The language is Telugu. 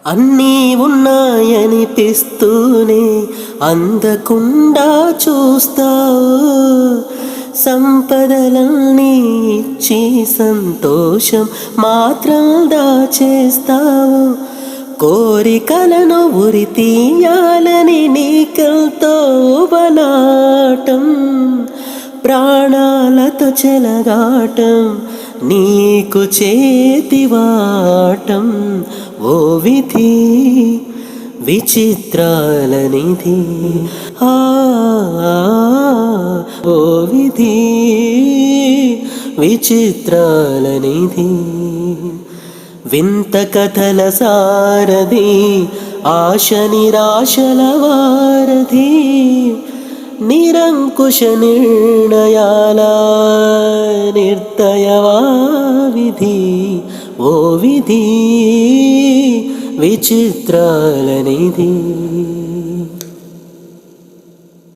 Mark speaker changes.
Speaker 1: అన్నీ ఉన్నాయనిపిస్తూనే అందకుండా చూస్తావు. సంపదలన్నీ ఇచ్చి సంతోషం మాత్రం దాచేస్తావు. కోరికలను ఉరి తీయాలని నీకెంతో బలాటం, ప్రాణాలతో చెలగాటం, నీకు చేతివాటం. ఓ విధి విచిత్రాల నిధి, ఓ విధి విచిత్రాల నిధి. వింత కథల సారథి, ఆశ నిరాశల వారధి, నిరంకుశ నిర్ణయాల నిర్దయవా విధి. ఓ విధి విచిత్రాల నిధి.